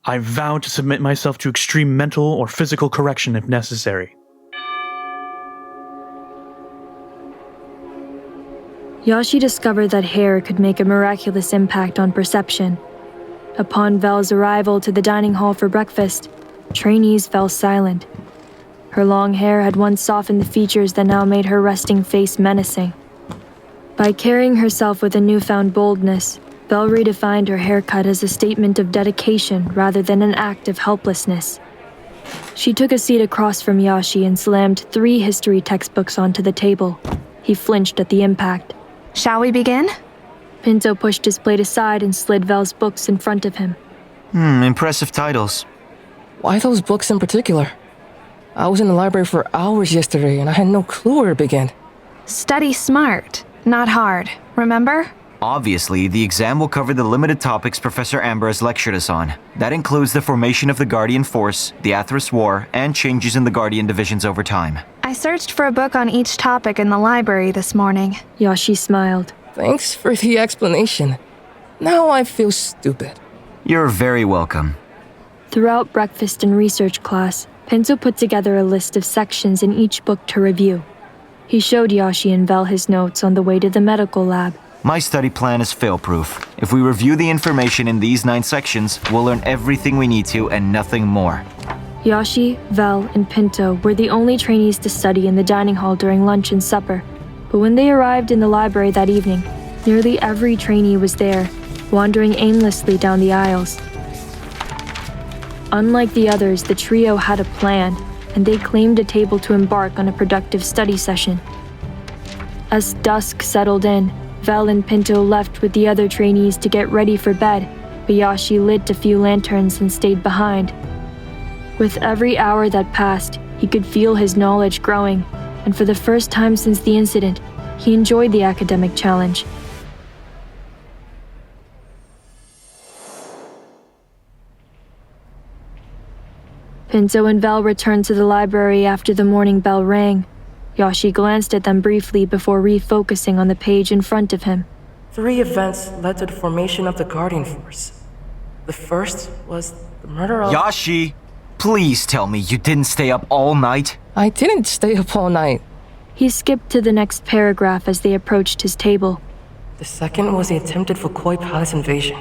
I vow to submit myself to extreme mental or physical correction if necessary. YAHSHI discovered that hair could make a miraculous impact on perception. Upon VELL's arrival to the dining hall for breakfast, trainees fell silent. Her long hair had once softened the features that now made her resting face menacing. By carrying herself with a newfound boldness, VELL redefined her haircut as a statement of dedication rather than an act of helplessness. She took a seat across from YAHSHI and slammed 3 history textbooks onto the table. He flinched at the impact. Shall we begin? Pinto pushed his plate aside and slid VELL's books in front of him. Impressive titles. Why those books in particular? I was in the library for hours yesterday and I had no clue where to begin. Study smart, not hard, remember? Obviously, the exam will cover the limited topics Professor Amber has lectured us on. That includes the formation of the Guardian Force, the Athras War, and changes in the Guardian divisions over time. I searched for a book on each topic in the library this morning. YAHSHI smiled. Thanks for the explanation. Now I feel stupid. You're very welcome. Throughout breakfast and research class, Pinto put together a list of sections in each book to review. He showed YAHSHI and VELL his notes on the way to the medical lab. My study plan is fail-proof. If we review the information in these 9 sections, we'll learn everything we need to and nothing more. YAHSHI, VELL, and Pinto were the only trainees to study in the dining hall during lunch and supper. But when they arrived in the library that evening, nearly every trainee was there, wandering aimlessly down the aisles. Unlike the others, the trio had a plan, and they claimed a table to embark on a productive study session. As dusk settled in, VELL and Pinto left with the other trainees to get ready for bed, but YAHSHI lit a few lanterns and stayed behind. With every hour that passed, he could feel his knowledge growing, and for the first time since the incident, he enjoyed the academic challenge. Pinto and VELL returned to the library after the morning bell rang. YAHSHI glanced at them briefly before refocusing on the page in front of him. 3 events led to the formation of the Guardian Force. The first was the murder of... YAHSHI, please tell me you didn't stay up all night? I didn't stay up all night. He skipped to the next paragraph as they approached his table. The second was the attempted Fukui Palace invasion.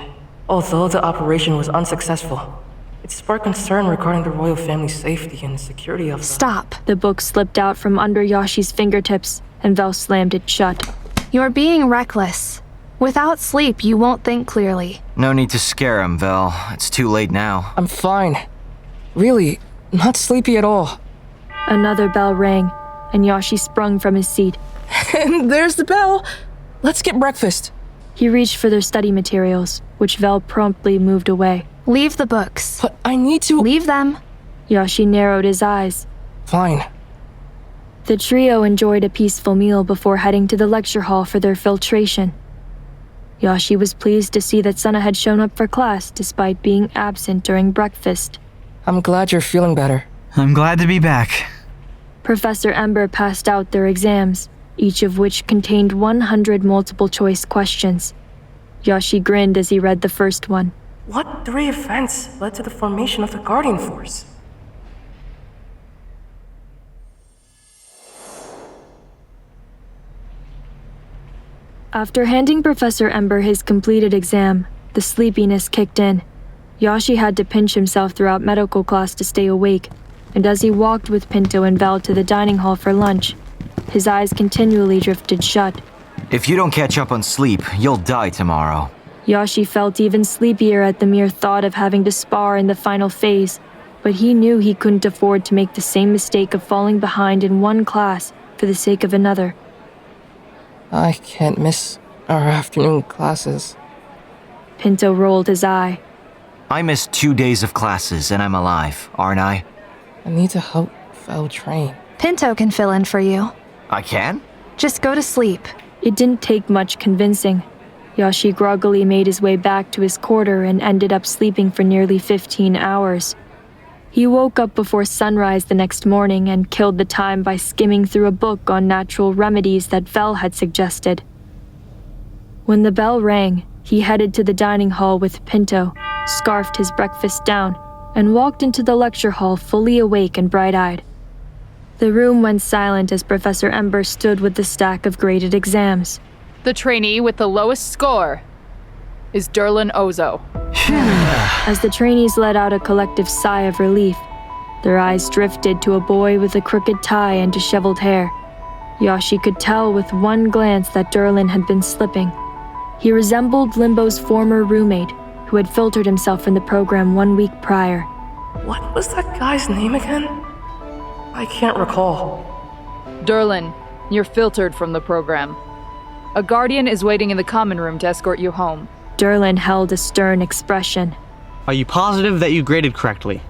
Although the operation was unsuccessful, it sparked concern regarding the royal family's safety and the security of... Stop. The book slipped out from under YAHSHI's fingertips, and VELL slammed it shut. You're being reckless. Without sleep, you won't think clearly. No need to scare him, VELL. It's too late now. I'm fine. Really, not sleepy at all. Another bell rang, and YAHSHI sprung from his seat. And there's the bell. Let's get breakfast. He reached for their study materials, which VELL promptly moved away. Leave the books. But I need to... Leave them. YAHSHI narrowed his eyes. Fine. The trio enjoyed a peaceful meal before heading to the lecture hall for their filtration. YAHSHI was pleased to see that SUNNA had shown up for class despite being absent during breakfast. I'm glad you're feeling better. I'm glad to be back. Professor EMBRE passed out their exams, each of which contained 100 multiple-choice questions. YAHSHI grinned as he read the first one. What 3 events led to the formation of the Guardian Force? After handing Professor EMBRE his completed exam, the sleepiness kicked in. YAHSHI had to pinch himself throughout medical class to stay awake, and as he walked with Pinto and VELL to the dining hall for lunch, his eyes continually drifted shut. If you don't catch up on sleep, you'll die tomorrow. YAHSHI felt even sleepier at the mere thought of having to spar in the final phase, but he knew he couldn't afford to make the same mistake of falling behind in one class for the sake of another. I can't miss our afternoon classes. Pinto rolled his eye. I missed 2 days of classes and I'm alive, aren't I? I need to help VELL train. Pinto can fill in for you. I can? Just go to sleep. It didn't take much convincing. YAHSHI groggily made his way back to his quarter and ended up sleeping for nearly 15 hours. He woke up before sunrise the next morning and killed the time by skimming through a book on natural remedies that VELL had suggested. When the bell rang, He headed to the dining hall with Pinto, scarfed his breakfast down, and walked into the lecture hall fully awake and bright-eyed. The room went silent as Professor Ember stood with the stack of graded exams. The trainee with the lowest score is DURLAN OUZO. As the trainees let out a collective sigh of relief, their eyes drifted to a boy with a crooked tie and disheveled hair. YAHSHI could tell with one glance that DURLAN had been slipping. He resembled Limbo's former roommate, who had filtered himself from the program 1 week prior. What was that guy's name again? I can't recall. DURLAN, you're filtered from the program. A guardian is waiting in the common room to escort you home. DURLAN held a stern expression. Are you positive that you graded correctly?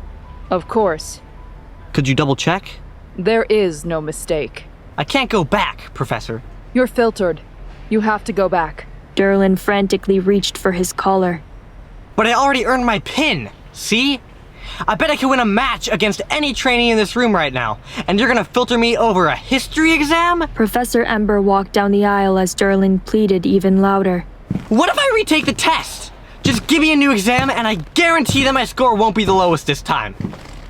Of course. Could you double check? There is no mistake. I can't go back, Professor. You're filtered. You have to go back. DURLAN frantically reached for his collar. But I already earned my pin, see? I bet I can win a match against any trainee in this room right now, and you're gonna filter me over a history exam? Professor Ember walked down the aisle as DURLAN pleaded even louder. What if I retake the test? Just give me a new exam and I guarantee that my score won't be the lowest this time.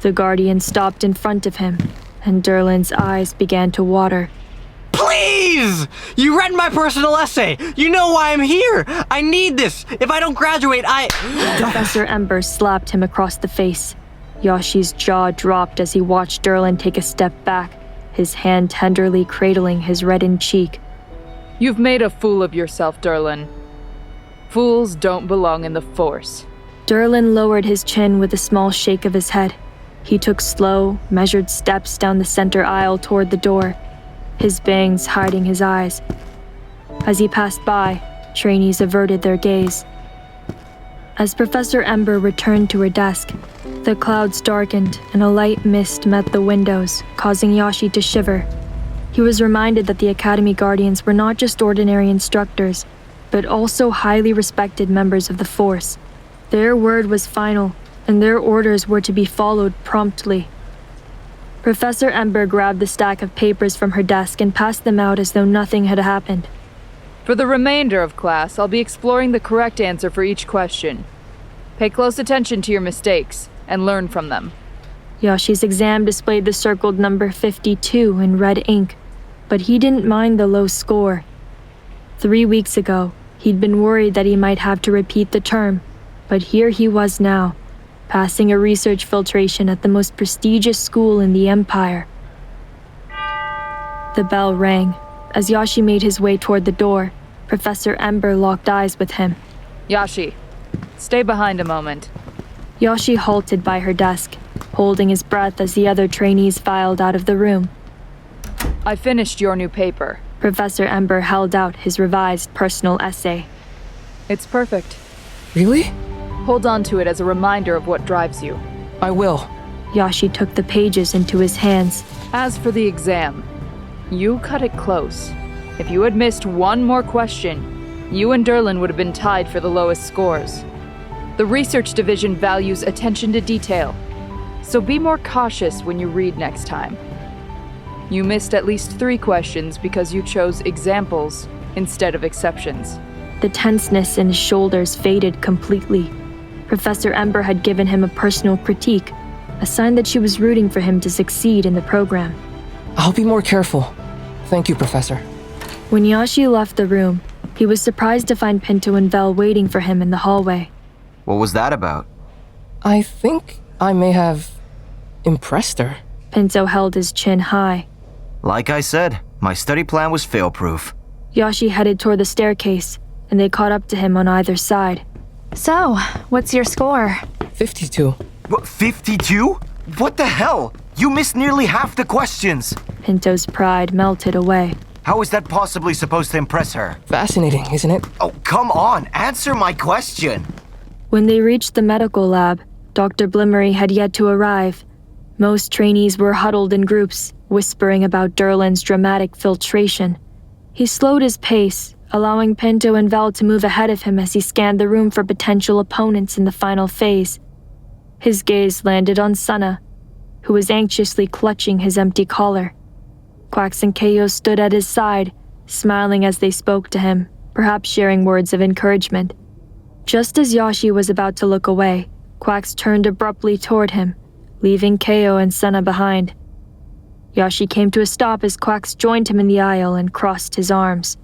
The guardian stopped in front of him, and DURLAN's eyes began to water. Please! You read my personal essay! You know why I'm here! I need this! If I don't graduate, Professor Ember slapped him across the face. YAHSHI's jaw dropped as he watched DURLAN take a step back, his hand tenderly cradling his reddened cheek. You've made a fool of yourself, DURLAN. Fools don't belong in the Force. DURLAN lowered his chin with a small shake of his head. He took slow, measured steps down the center aisle toward the door, his bangs hiding his eyes. As he passed by, trainees averted their gaze. As Professor Ember returned to her desk, the clouds darkened and a light mist met the windows, causing YAHSHI to shiver. He was reminded that the Academy Guardians were not just ordinary instructors, but also highly respected members of the Force. Their word was final, and their orders were to be followed promptly. Professor Ember grabbed the stack of papers from her desk and passed them out as though nothing had happened. For the remainder of class, I'll be exploring the correct answer for each question. Pay close attention to your mistakes and learn from them. YAHSHI's exam displayed the circled number 52 in red ink, but he didn't mind the low score. 3 weeks ago, he'd been worried that he might have to repeat the term, but here he was now, passing a research filtration at the most prestigious school in the Empire. The bell rang. As YAHSHI made his way toward the door, Professor Ember locked eyes with him. YAHSHI, stay behind a moment. YAHSHI halted by her desk, holding his breath as the other trainees filed out of the room. I finished your new paper. Professor Ember held out his revised personal essay. It's perfect. Really? Hold on to it as a reminder of what drives you. I will. YAHSHI took the pages into his hands. As for the exam, you cut it close. If you had missed one more question, you and DURLAN would have been tied for the lowest scores. The research division values attention to detail, so be more cautious when you read next time. You missed at least 3 questions because you chose examples instead of exceptions. The tenseness in his shoulders faded completely. Professor Ember had given him a personal critique, a sign that she was rooting for him to succeed in the program. I'll be more careful. Thank you, Professor. When YAHSHI left the room, he was surprised to find Pinto and VELL waiting for him in the hallway. What was that about? I think I may have impressed her. Pinto held his chin high. Like I said, my study plan was fail-proof. YAHSHI headed toward the staircase, and they caught up to him on either side. So, what's your score? 52. What, 52? What the hell? You missed nearly half the questions! Pinto's pride melted away. How is that possibly supposed to impress her? Fascinating, isn't it? Oh, come on, answer my question! When they reached the medical lab, Dr. Blimmery had yet to arrive. Most trainees were huddled in groups, whispering about DURLAN's dramatic filtration. He slowed his pace, allowing Pinto and VELL to move ahead of him as he scanned the room for potential opponents in the final phase. His gaze landed on SUNNA, who was anxiously clutching his empty collar. QUAX and KEIYO stood at his side, smiling as they spoke to him, perhaps sharing words of encouragement. Just as YAHSHI was about to look away, QUAX turned abruptly toward him, leaving KEIYO and SUNNA behind. YAHSHI came to a stop as QUAX joined him in the aisle and crossed his arms.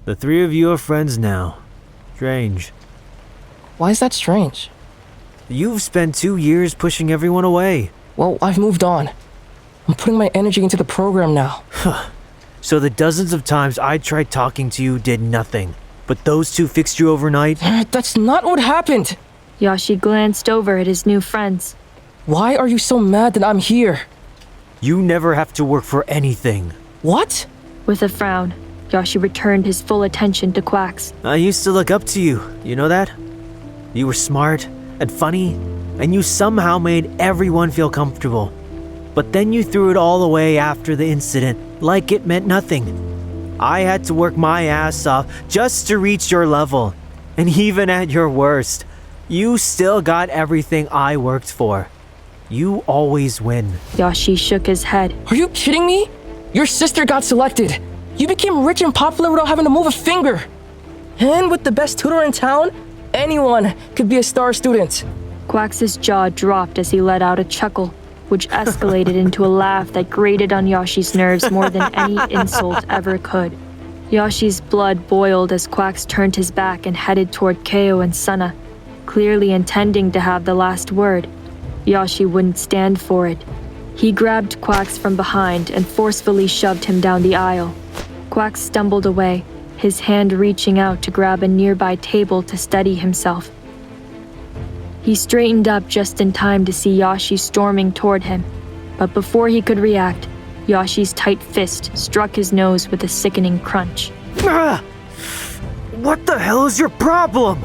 The three of you are friends now. Strange. Why is that strange? You've spent 2 years pushing everyone away. Well, I've moved on. I'm putting my energy into the program now. So the dozens of times I tried talking to you did nothing. But those two fixed you overnight? That's not what happened! YAHSHI glanced over at his new friends. Why are you so mad that I'm here? You never have to work for anything. What? With a frown, YAHSHI returned his full attention to QUAX. I used to look up to you, you know that? You were smart and funny, and you somehow made everyone feel comfortable. But then you threw it all away after the incident, like it meant nothing. I had to work my ass off just to reach your level. And even at your worst, you still got everything I worked for. You always win. YAHSHI shook his head. Are you kidding me? Your sister got selected. You became rich and popular without having to move a finger. And with the best tutor in town, anyone could be a star student. QUAX's jaw dropped as he let out a chuckle, which escalated into a laugh that grated on YAHSHI's nerves more than any insult ever could. YAHSHI's blood boiled as QUAX turned his back and headed toward KEIYO and SUNNA, clearly intending to have the last word. YAHSHI wouldn't stand for it. He grabbed QUAX from behind and forcefully shoved him down the aisle. QUAX stumbled away, his hand reaching out to grab a nearby table to steady himself. He straightened up just in time to see YAHSHI storming toward him, but before he could react, YAHSHI's tight fist struck his nose with a sickening crunch. What the hell is your problem?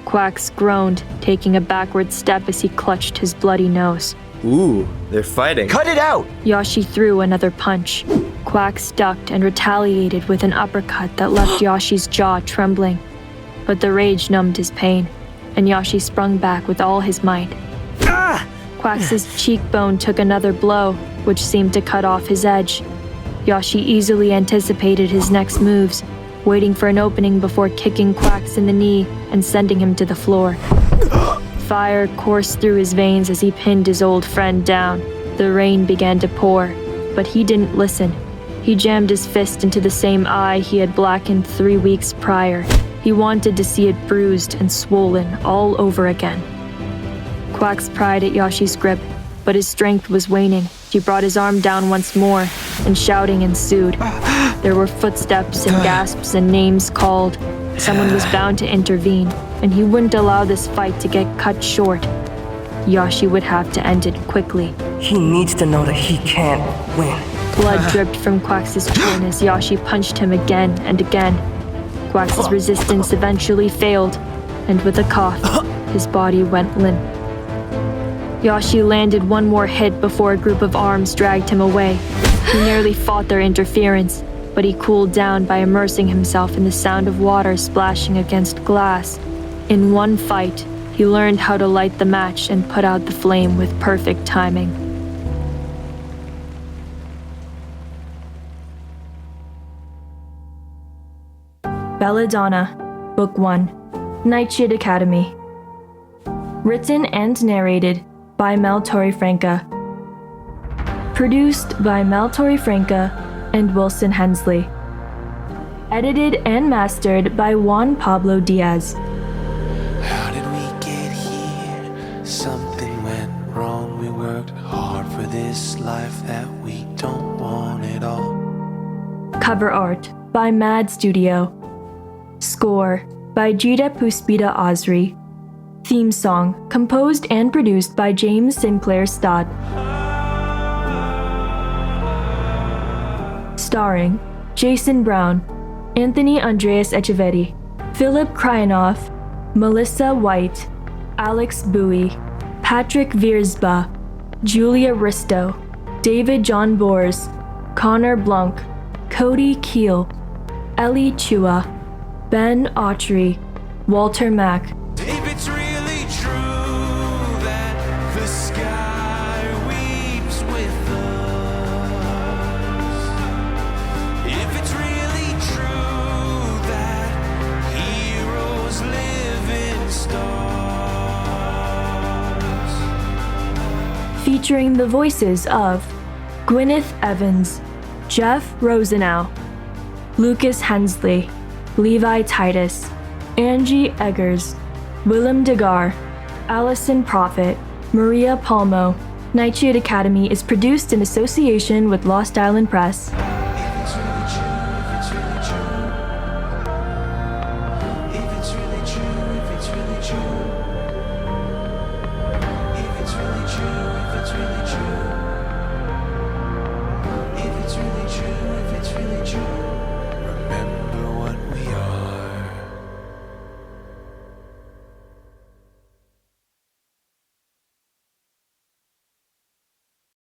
QUAX groaned, taking a backward step as he clutched his bloody nose. Ooh, they're fighting. Cut it out! YAHSHI threw another punch. QUAX ducked and retaliated with an uppercut that left YAHSHI's jaw trembling. But the rage numbed his pain, and YAHSHI sprung back with all his might. QUAX's cheekbone took another blow, which seemed to cut off his edge. YAHSHI easily anticipated his next moves, waiting for an opening before kicking QUAX in the knee and sending him to the floor. Fire coursed through his veins as he pinned his old friend down. The rain began to pour, but he didn't listen. He jammed his fist into the same eye he had blackened 3 weeks prior. He wanted to see it bruised and swollen all over again. QUAX pried at YAHSHI's grip, but his strength was waning. He brought his arm down once more, and shouting ensued. There were footsteps and gasps and names called. Someone was bound to intervene, and he wouldn't allow this fight to get cut short. YAHSHI would have to end it quickly. He needs to know that he can't win. Blood dripped from QUAX's chin as YAHSHI punched him again and again. QUAX's resistance eventually failed, and with a cough, his body went limp. YAHSHI landed one more hit before a group of arms dragged him away. He nearly fought their interference, but he cooled down by immersing himself in the sound of water splashing against glass. In one fight, he learned how to light the match and put out the flame with perfect timing. Belladonna, Book 1, Nightshade Academy. Written and narrated by Torrefranca. Produced by Torrefranca and Wilson Hensley. Edited and mastered by Juan Pablo Diaz. How did we get here? Something went wrong. We worked hard for this life that we don't want at all. Cover art by Mad Studio. Score by Gita Puspita Asri. Theme song composed and produced by James Sinclair-Stott. Starring Jason Brown, Anthony Andreas Echeverri, Philip Kryanoff, Melissa White, Alex Bowie, Patrick Viersba, Julia Ristow, David John Bors, Connor Blunck, Kody Kiehl, Ellie Chua, Ben Autry, Walter Mack. If it's really true that the sky weeps with us, if it's really true that heroes live in featuring the voices of Gwyneth Evans, Jeff Rosenau, Lucas Hensley, Levi Titus, Angie Eggers, Willem Degar, Allison Prophet, Maria Palmo. Nightshade Academy is produced in association with Lost Island Press.